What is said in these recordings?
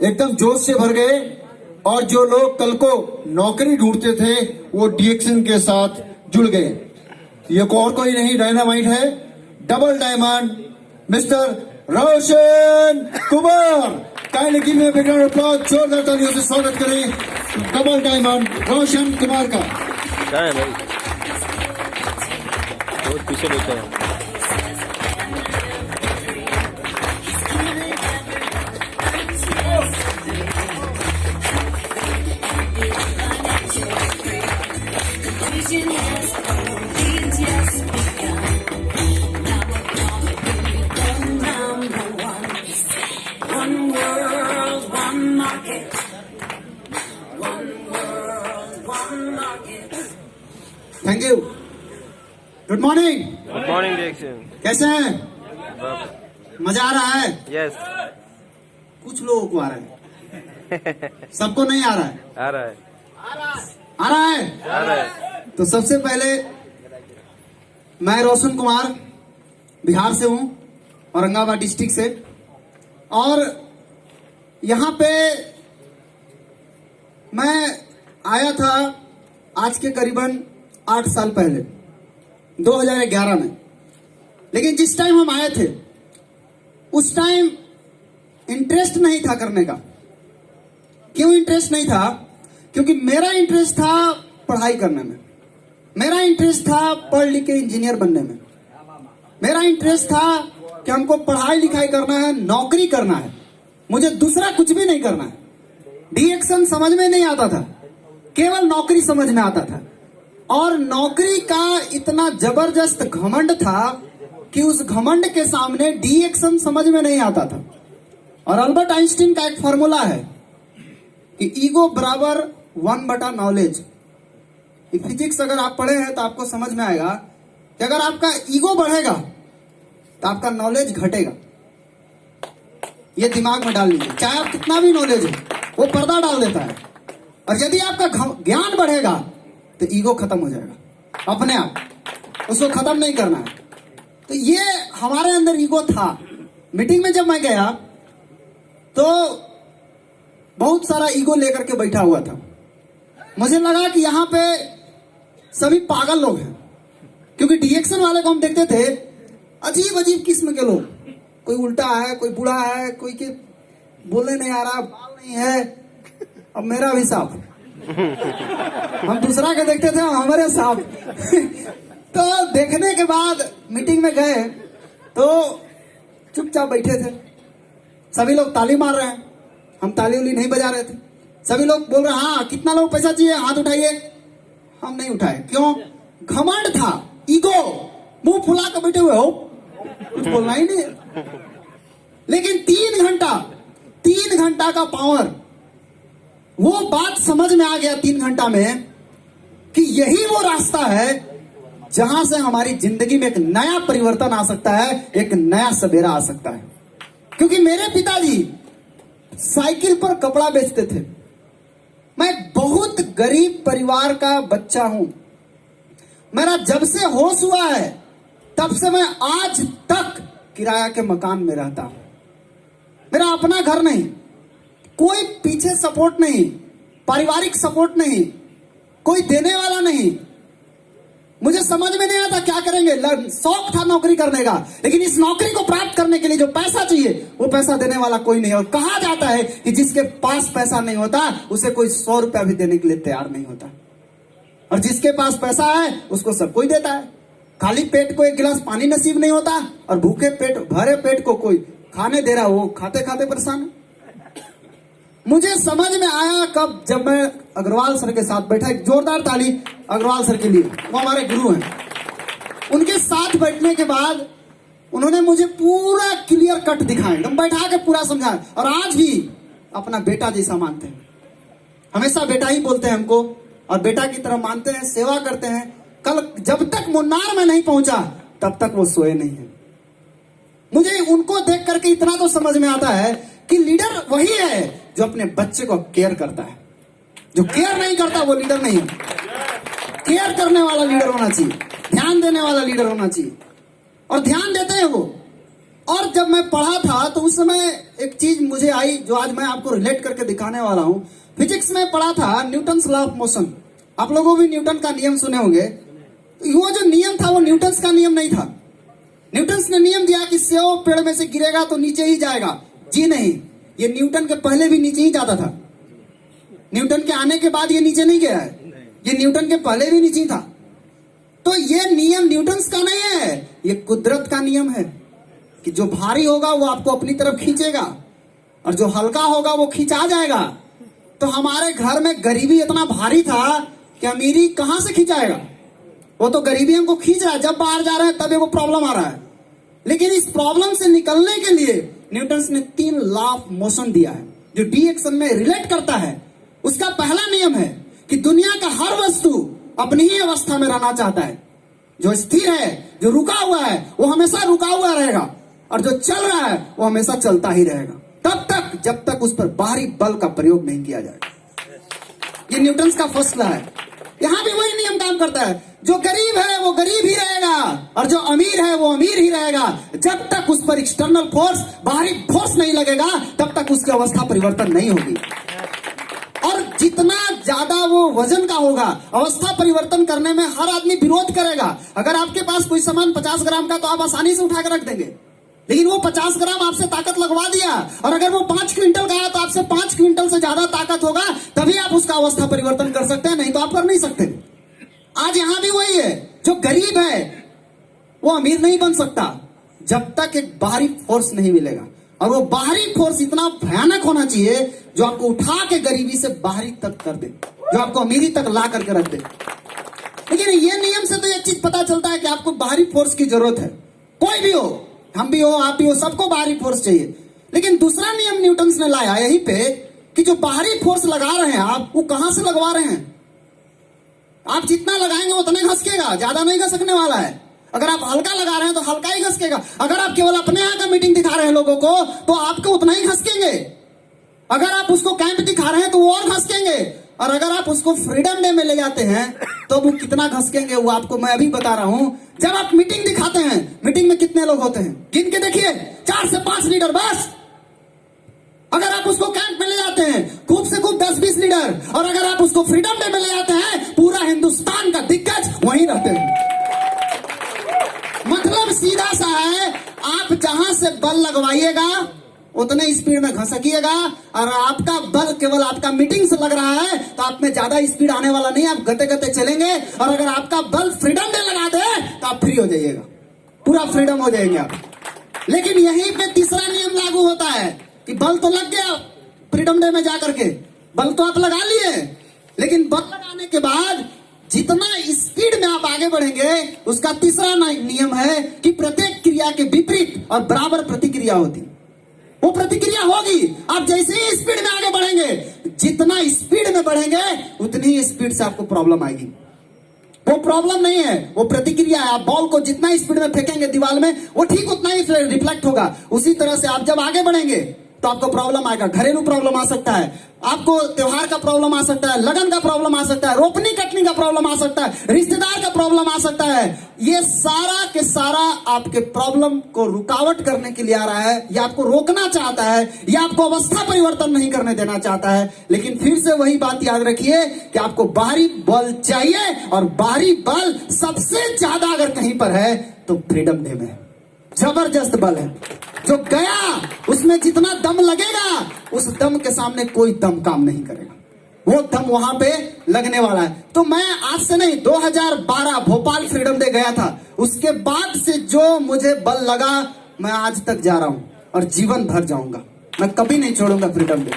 एकदम जोश से भर गए और जो लोग कल को नौकरी ढूंढते थे वो डीएक्शन के साथ जुड़ गए। ये और कोई नहीं, डायनामाइट है, double diamond mister Roshan Kumar. Kindly give me a big round of applause, जोरदार तालियों से स्वागत करें डबल डायमंड रोशन कुमार का। क्या है भाई, बहुत पीछे बैठे हैं। Thank you. Good morning. Good morning डिएक्शन। कैसे हैं? मजा आ रहा है? यस। कुछ लोगों को आ रहा है, सबको नहीं आ रहा है। आ रहा है, आ रहा है। आ रहा है। तो सबसे पहले मैं रोशन कुमार बिहार से हूं, औरंगाबाद डिस्ट्रिक्ट से, और यहां पे मैं आया था आज के करीबन 8 साल पहले 2011 में। लेकिन जिस टाइम हम आए थे उस टाइम इंटरेस्ट नहीं था करने का। क्यों इंटरेस्ट नहीं था? क्योंकि मेरा इंटरेस्ट था पढ़ाई करने में, मेरा इंटरेस्ट था पढ़ लिख के इंजीनियर बनने में, मेरा इंटरेस्ट था कि हमको पढ़ाई लिखाई करना है, नौकरी करना है, मुझे दूसरा कुछ भी नहीं करना है। डीएक्शन समझ में नहीं आता था, केवल नौकरी समझ में आता था। और नौकरी का इतना जबरदस्त घमंड था कि उस घमंड के सामने डीएक्शन समझ में नहीं आता था। और अल्बर्ट आइंस्टीन का एक फॉर्मूला है कि ईगो बराबर 1/नॉलेज। फिजिक्स अगर आप पढ़े हैं तो आपको समझ में आएगा कि अगर आपका ईगो बढ़ेगा तो आपका नॉलेज घटेगा। ये दिमाग में डाल लीजिए, चाहे आप कितना भी नॉलेज है वो पर्दा डाल देता है। और यदि आपका ज्ञान बढ़ेगा तो ईगो खत्म हो जाएगा अपने आप, उसको खत्म नहीं करना है। तो ये हमारे अंदर ईगो था। मीटिंग में जब मैं गया तो बहुत सारा ईगो लेकर के बैठा हुआ था। मुझे लगा कि यहाँ पे सभी पागल लोग हैं, क्योंकि डीएक्शन वाले को हम देखते थे अजीब अजीब किस्म के लोग, कोई उल्टा है, कोई बूढ़ा है, कोई के बोलने नहीं आ रहा, बाल नहीं है। अब मेरा भी साफ, हम दूसरा के देखते थे हमारे साफ। तो देखने के बाद मीटिंग में गए तो चुपचाप बैठे थे। सभी लोग ताली मार रहे हैं, हम ताली उली नहीं बजा रहे थे। सभी लोग बोल रहे हैं हाँ कितना लोग पैसा चाहिए, हाथ उठाइए। हम नहीं उठाए। क्यों? घमंड था, ईगो, मुंह फुला कर बैठे हुए हो, कुछ बोलना ही नहीं। लेकिन 3 घंटा का पावर, वो बात समझ में आ गया 3 घंटा में कि यही वो रास्ता है जहां से हमारी जिंदगी में एक नया परिवर्तन आ सकता है, एक नया सवेरा आ सकता है। क्योंकि मेरे पिताजी साइकिल पर कपड़ा बेचते थे। मैं बहुत गरीब परिवार का बच्चा हूं। मेरा जब से होश हुआ है तब से मैं आज तक किराया के मकान में रहता हूं। मेरा अपना घर नहीं, कोई पीछे सपोर्ट नहीं, पारिवारिक सपोर्ट नहीं, कोई देने वाला नहीं। मुझे समझ में नहीं आता क्या करेंगे। शौक था नौकरी करने का, लेकिन इस नौकरी को प्राप्त करने के लिए जो पैसा चाहिए वो पैसा देने वाला कोई नहीं। और कहा जाता है कि जिसके पास पैसा नहीं होता उसे कोई 100 रुपया भी देने के लिए तैयार नहीं होता, और जिसके पास पैसा है उसको सब कोई देता है। खाली पेट को 1 गिलास पानी नसीब नहीं होता, और भूखे पेट भरे पेट को कोई खाने दे रहा, वो खाते खाते परेशान है। मुझे समझ में आया कब, जब मैं अग्रवाल सर के साथ बैठा। एक जोरदार ताली अग्रवाल सर के लिए, वो हमारे गुरु हैं। उनके साथ बैठने के बाद उन्होंने मुझे पूरा क्लियर कट दिखाया, एकदम बैठा के पूरा समझाया। और आज भी अपना बेटा जैसा मानते हैं, हमेशा बेटा ही बोलते हैं हमको, और बेटा की तरह मानते हैं, सेवा करते हैं। कल जब तक मुन्नार में नहीं पहुंचा तब तक वो सोए नहीं है। मुझे उनको देख करके इतना तो समझ में आता है कि लीडर वही है जो अपने बच्चे को केयर करता है। जो केयर नहीं करता वो लीडर नहीं है। केयर करने वाला लीडर होना चाहिए, ध्यान देने वाला लीडर होना चाहिए। और ध्यान देते हैं वो, और जब मैं पढ़ा था तो उस समय एक चीज मुझे आई जो आज मैं आपको रिलेट करके दिखाने वाला हूं। फिजिक्स में पढ़ा था न्यूटन्स लॉ ऑफ मोशन। आप लोगों भी न्यूटन का नियम सुने होंगे। वो जो नियम था वो न्यूटन्स का नियम नहीं था। न्यूटन्स ने नियम दिया कि सेव पेड़ में से गिरेगा तो नीचे ही जाएगा। जी नहीं, ये न्यूटन के पहले भी नीचे ही जाता था। न्यूटन के आने के बाद ये नीचे नहीं गया है, ये न्यूटन के पहले भी नीचे ही था। तो ये नियम न्यूटन्स का नहीं है, ये कुदरत का नियम है कि जो भारी होगा वो आपको अपनी तरफ खींचेगा और जो हल्का होगा वो खींचा जाएगा। तो हमारे घर में गरीबी इतना भारी था कि अमीरी कहां से खींचाएगा? वो तो गरीबी हमको खींच रहा है। जब बाहर जा रहे हैं तब वो प्रॉब्लम आ रहा है। लेकिन इस प्रॉब्लम से निकलने के लिए न्यूटन ने 3 लॉ ऑफ मोशन दिया है जो डी एक्शन में रिलेट करता है। उसका पहला नियम है कि दुनिया का हर वस्तु अपनी ही अवस्था में रहना चाहता है। जो स्थिर है, जो रुका हुआ है, वो हमेशा रुका हुआ रहेगा, और जो चल रहा है वो हमेशा चलता ही रहेगा तब तक जब तक उस पर बाहरी बल का प्रयोग नहीं किया जाएगा। ये न्यूटन का फर्स्ट लॉ है। यहां भी वही नियम काम करता है। जो गरीब है वो गरीब ही रहेगा और जो अमीर है वो अमीर ही रहेगा। जब तक उस पर एक्सटर्नल फोर्स, बाहरी फोर्स नहीं लगेगा तब तक उसकी अवस्था परिवर्तन नहीं होगी। और जितना ज्यादा वो वजन का होगा, अवस्था परिवर्तन करने में हर आदमी विरोध करेगा। अगर आपके पास कोई सामान 50 ग्राम का तो आप आसानी से उठा कर रख देंगे, लेकिन वो 50 ग्राम आपसे ताकत लगवा दिया और अगर वो 5 क्विंटल का है तो आपसे 5 क्विंटल से ज्यादा ताकत होगा, तभी आप उसका अवस्था परिवर्तन कर सकते हैं, नहीं तो आप कर नहीं सकते। आज यहां भी वही है। जो गरीब है वो अमीर नहीं बन सकता जब तक एक बाहरी फोर्स नहीं मिलेगा, और वो बाहरी फोर्स इतना भयानक होना चाहिए जो आपको उठा के गरीबी से बाहरी तक कर दे, जो आपको अमीरी तक ला करके रख दे। लेकिन ये नियम से तो एक चीज पता चलता है कि आपको बाहरी फोर्स की जरूरत है। कोई भी हो, हम भी हो, आप भी हो, सबको बाहरी फोर्स चाहिए। लेकिन दूसरा नियम न्यूटन ने लाया यहीं पे कि जो बाहरी फोर्स लगा रहे हैं आप, वो कहां से लगवा रहे हैं? आप जितना लगाएंगे उतना घसकेगा, ज्यादा नहीं घसकने वाला है। अगर आप हल्का लगा रहे हैं तो हल्का ही घसकेगा। अगर आप केवल अपने यहाँ का मीटिंग दिखा रहे हैं लोगों को तो आपको उतना ही घसकेंगे। अगर आप उसको कैंप दिखा रहे हैं तो वो और घसकेंगे। और अगर आप उसको फ्रीडम डे में ले जाते हैं तो वो कितना घसकेंगे वो आपको मैं अभी बता रहा हूं। जब आप मीटिंग दिखाते हैं, मीटिंग में कितने लोग होते हैं गिन के देखिए, 4 से 5 लीडर बस। अगर आप उसको कैंप में ले जाते हैं खूब से खूब 10-20 लीडर, और अगर आप उसको फ्रीडम डे में ले जाते हैं पूरा हिंदुस्तान का दिग्गज वहीं रहते हैं। मतलब सीधा सा है, आप जहां से बल लगवाइएगा उतने स्पीड में घसकिएगा, और आपका बल केवल आपका मीटिंग से लग रहा है तो आप में ज्यादा स्पीड आने वाला नहीं, आप गते गते चलेंगे। और अगर आपका बल फ्रीडम डे लगा दे तो आप फ्री हो जाइएगा, पूरा फ्रीडम हो जाएंगे आप। लेकिन यहीं पे तीसरा नियम लागू होता है कि बल तो लग गया फ्रीडम डे में जाकर के, बल तो आप लगा लिए, लेकिन बल लगाने के बाद जितना स्पीड में आप आगे बढ़ेंगे उसका तीसरा नियम है कि प्रत्येक क्रिया के विपरीत और बराबर प्रतिक्रिया होती। वो प्रतिक्रिया होगी। आप जैसे ही स्पीड में आगे बढ़ेंगे, जितना स्पीड में बढ़ेंगे उतनी ही स्पीड से आपको प्रॉब्लम आएगी। वो प्रॉब्लम नहीं है, वो प्रतिक्रिया है। आप बॉल को जितना स्पीड में फेंकेंगे दीवार में, वो ठीक उतना ही रिफ्लेक्ट होगा। उसी तरह से आप जब आगे बढ़ेंगे तो आपको प्रॉब्लम आएगा। घरेलू प्रॉब्लम आ सकता है, आपको त्योहार का प्रॉब्लम आ सकता है, लगन का प्रॉब्लम आ सकता है, रोपनी कटनी का प्रॉब्लम आ सकता है, रिश्तेदार का प्रॉब्लम आ सकता है। ये सारा के सारा आपके प्रॉब्लम को रुकावट करने के लिए आ रहा है, या आपको रोकना चाहता है, या आपको अवस्था परिवर्तन नहीं करने देना चाहता है। लेकिन फिर से वही बात याद रखिए कि आपको बाहरी बल चाहिए, और बाहरी बल सबसे ज्यादा अगर कहीं पर है तो फ्रीडम डे में जबरदस्त बल है। जो गया उसमें जितना दम लगेगा उस दम के सामने कोई दम काम नहीं करेगा, वो दम वहां पे लगने वाला है। तो मैं आज से नहीं, 2012 भोपाल फ्रीडम डे गया था, उसके बाद से जो मुझे बल लगा मैं आज तक जा रहा हूं और जीवन भर जाऊंगा, मैं कभी नहीं छोड़ूंगा फ्रीडम डे।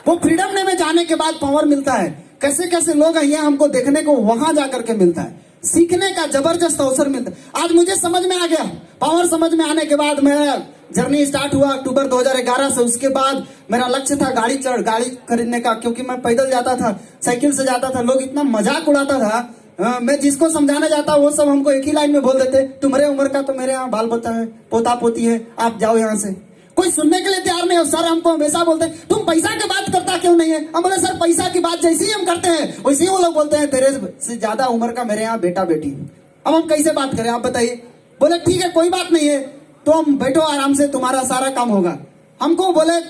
वो फ्रीडम डे में जाने के बाद पावर मिलता है। कैसे कैसे लोग हैं हमको देखने को वहां जाकर के मिलता है, सीखने का जबरदस्त अवसर मिलता है। आज मुझे समझ में आ गया, पावर समझ में आने के बाद मेरा जर्नी स्टार्ट हुआ अक्टूबर 2011 से। उसके बाद मेरा लक्ष्य था गाड़ी खरीदने का, क्योंकि मैं पैदल जाता था, साइकिल से जाता था, लोग इतना मजाक उड़ाता था। मैं जिसको समझाने जाता वो सब हमको एक ही लाइन में बोल देते, तुम्हारे उम्र का तो मेरे यहाँ बाल बच्चा है, पोता पोती है, आप जाओ यहाँ से। कोई सुनने के लिए तैयार नहीं हो। सर हमको हमेशा बोलते हैं तुम पैसा की बात करता क्यों नहीं है। हम बोले सर पैसा की बात जैसे ही हम करते हैं वैसे ही वो लोग बोलते हैं तेरे से ज्यादा उम्र का मेरे यहाँ बेटा बेटी है। अब हम कैसे बात करें आप बताइए। बोले ठीक है कोई बात नहीं है, तुम बैठो आराम से, तुम्हारा सारा काम होगा। हमको बोले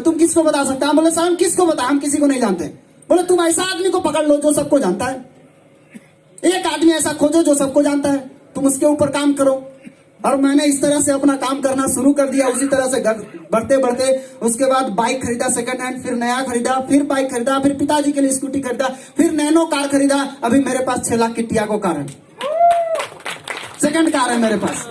तुम किसको बता सकते हैं? हम बोले सर हम किसको बता, हम किसी को नहीं जानते। बोले तुम ऐसा आदमी को पकड़ लो जो सबको जानता है, एक आदमी ऐसा खोजो जो सबको जानता है, तुम उसके ऊपर काम करो। और मैंने इस तरह से अपना काम करना शुरू कर दिया। उसी तरह से बढ़ते बढ़ते उसके बाद बाइक खरीदा सेकंड हैंड, फिर नया खरीदा, फिर बाइक खरीदा, फिर पिताजी के लिए स्कूटी खरीदा, फिर नैनो कार खरीदा। अभी मेरे पास 6 लाख की टियागो कार है, सेकंड कार है मेरे पास।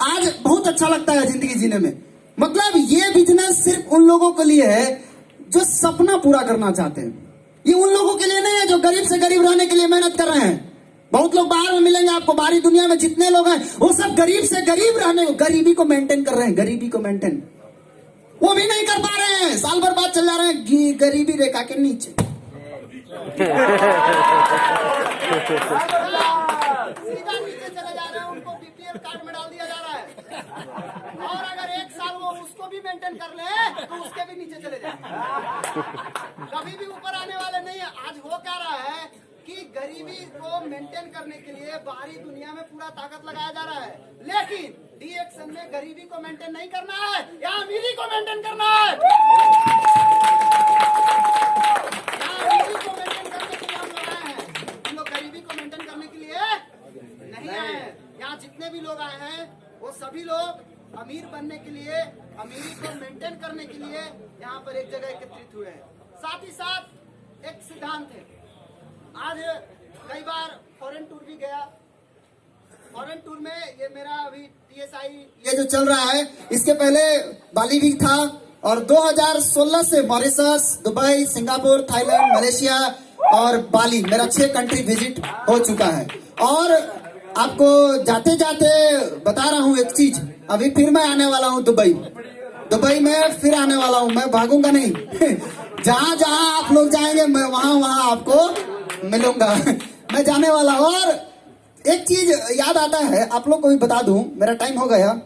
आज बहुत अच्छा लगता है जिंदगी जीने में। मतलब ये बिजनेस सिर्फ उन लोगों के लिए है जो सपना पूरा करना चाहते हैं। ये उन लोगों के लिए नहीं है जो गरीब से गरीब रहने के लिए मेहनत कर रहे हैं। बहुत लोग बाहर में मिलेंगे आपको, बाहरी दुनिया में जितने लोग हैं वो सब गरीब से गरीब रहने को, गरीबी को मेंटेन कर रहे हैं, गरीबी को मेंटेन वो भी नहीं कर पा रहे हैं, साल भर बाद चल जा रहे हैं गरीबी रेखा के नीचे। सीधा नीचे चले जा रहे हैं, उनको बीपीएल कार्ड में डाल दिया जा रहा है। और अगर एक साल वो उसको भी मेंटेन कर ले तो उसके भी नीचे चले जाएंगे, कभी भी ऊपर आने वाले नहीं है। आज हो क्या रहा है कि गरीबी को मेंटेन करने के लिए बाहरी दुनिया में पूरा ताकत लगाया जा रहा है, लेकिन डी एक्शन में गरीबी को मेंटेन नहीं करना है, या अमीरी को मेंटेन करना है। अमीरी को मेंटेन करने के लिए हम लोग आए हैं, हम लोग गरीबी को मेंटेन करने के लिए नहीं आए हैं। यहाँ जितने भी लोग आए हैं वो सभी लोग अमीर बनने के लिए, अमीरी को मेंटेन करने के लिए यहाँ पर एक जगह एकत्रित हुए हैं। साथ ही साथ एक सिद्धांत है। आज कई बार फॉरेन टूर भी गया, फॉरेन टूर में ये मेरा अभी TSI ये जो चल रहा है, इसके पहले बाली भी था, और 2016 से Mauritius, Dubai, Singapore, Thailand, Malaysia और बाली, मेरा 6 कंट्री विजिट हो चुका है। और आपको जाते जाते बता रहा हूँ एक चीज, अभी फिर मैं आने वाला हूँ दुबई में फिर आने वाला हूँ, मैं भागूंगा नहीं। जहाँ जहाँ आप लोग जाएंगे मैं वहाँ आपको मिलूंगा, मैं जाने वाला हूँ। और एक चीज याद आता है, आप लोग को भी बता दूं, मेरा टाइम हो गया,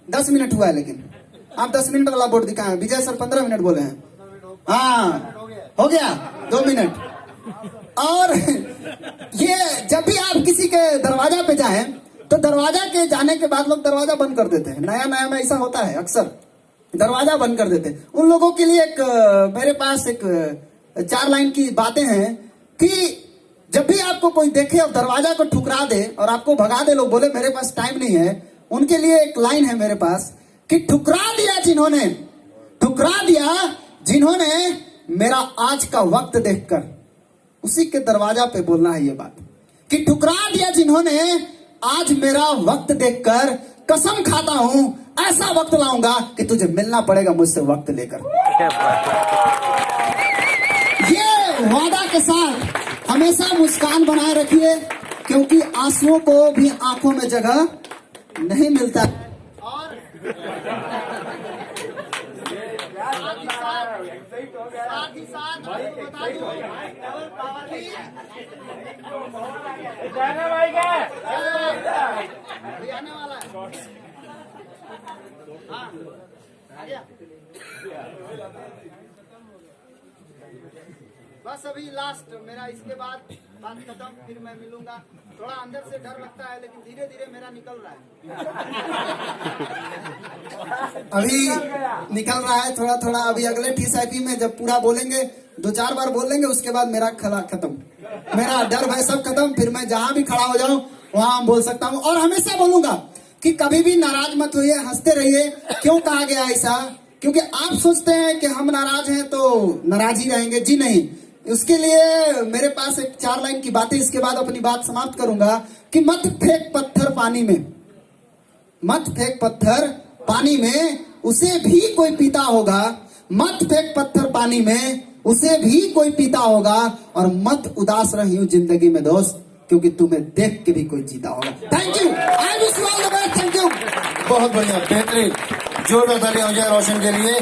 10 मिनट हुआ है, लेकिन आप 10 मिनट वाला बोर्ड दिखाए, विजय सर 15 मिनट बोले हैं। हाँ हो गया 2 मिनट। और ये जब भी आप किसी के दरवाजा पे जाएं तो दरवाजा के जाने के बाद लोग दरवाजा बंद कर देते हैं। नया नया में ऐसा होता है, अक्सर दरवाजा बंद कर देते हैं। उन लोगों के लिए एक मेरे पास एक 4 लाइन की बातें हैं कि जब भी आपको कोई देखे और दरवाजा को ठुकरा दे और आपको भगा दे, लोग बोले मेरे पास टाइम नहीं है, उनके लिए एक लाइन है मेरे पास कि ठुकरा दिया जिन्होंने मेरा आज का वक्त देखकर, उसी के दरवाजा पे बोलना है ये बात कि ठुकरा दिया जिन्होंने आज मेरा वक्त देखकर, कसम खाता हूं ऐसा वक्त लाऊंगा कि तुझे मिलना पड़ेगा मुझसे वक्त लेकर। ये वादा के साथ हमेशा मुस्कान बनाए रखिए, क्योंकि आंसुओं को भी आंखों में जगह नहीं मिलता। और साथ ही साथ आपको बता दूं कि आने वाला है। हाँ आ गया। बस अभी लास्ट मेरा, इसके बाद बात खत्म, फिर मैं मिलूंगा। थोड़ा अंदर से डर लगता है, लेकिन धीरे धीरे मेरा निकल रहा है। अभी निकल रहा है थोड़ा थोड़ा। अभी अगले TSIP में जब पूरा बोलेंगे, 2-4 बार बोल लेंगे, उसके बाद मेरा खत्म, मेरा डर भय सब खत्म। फिर मैं जहां भी खड़ा हो जाऊं वहां बोल सकता हूं। और हमेशा बोलूंगा कि कभी भी नाराज मत होइए, हंसते रहिए। क्यों कहा गया ऐसा? क्योंकि आप सोचते हैं कि हम नाराज हैं तो नाराज ही रहेंगे। जी नहीं, उसके लिए मेरे पास एक 4 लाइन की बातें, इसके बाद अपनी बात समाप्त करूंगा कि मत फेंक पत्थर पानी में, मत फेंक पत्थर पानी में, उसे भी कोई पीता होगा। मत फेंक पत्थर पानी में, उसे भी कोई पीता होगा। और मत उदास रहियो जिंदगी में दोस्त, क्योंकि तुम्हें देख के भी कोई जीता होगा। Thank you, I wish you all the best. Thank you. बहुत बढ़िया, बेहतरीन, जोरदार तालियां हो जाए रोशन के लिए।